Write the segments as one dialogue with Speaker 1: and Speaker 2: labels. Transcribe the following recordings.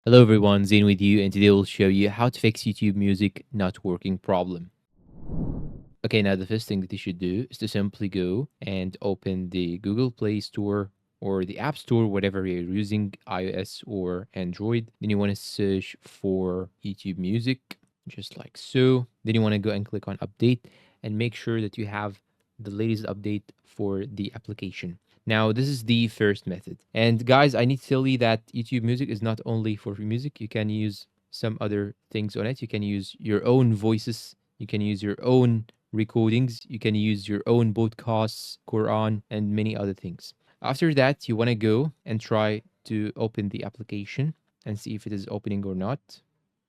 Speaker 1: Hello everyone, Zane with you, and today we'll show you how to fix YouTube Music not working problem. Okay, now the first thing that you should do is to simply go and open the Google Play Store or the App Store, whatever you're using, iOS or Android. Then you want to search for YouTube Music, just like so. Then you want to go and click on Update and make sure that you have the latest update for the application. Now, this is the first method. And guys, I need to tell you that YouTube Music is not only for music. You can use some other things on it. You can use your own voices. You can use your own recordings. You can use your own podcasts, Quran, and many other things. After that, you want to go and try to open the application and see if it is opening or not.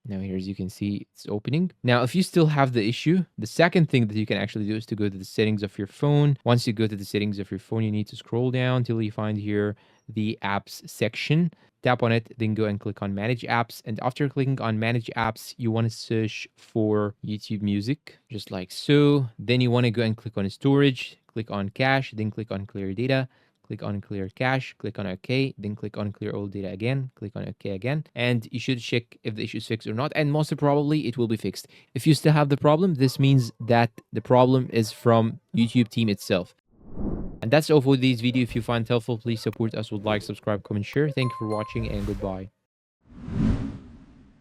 Speaker 1: Now here, as you can see, it's opening. Now, if you still have the issue, the second thing that you can actually do is to go to the settings of your phone. Once you go to the settings of your phone, you need to scroll down till you find here the apps section. Tap on it, then go and click on manage apps. And after clicking on manage apps, you want to search for YouTube Music, just like so. Then you want to go and click on storage, click on cache, then click on clear data. Click on clear cache, click on OK, then click on clear all data again, click on OK again, and you should check if the issue is fixed or not, and most probably it will be fixed. If you still have the problem, this means that the problem is from YouTube team itself. And that's all for this video. If you find it helpful, please support us with like, subscribe, comment, share. Thank you for watching and goodbye.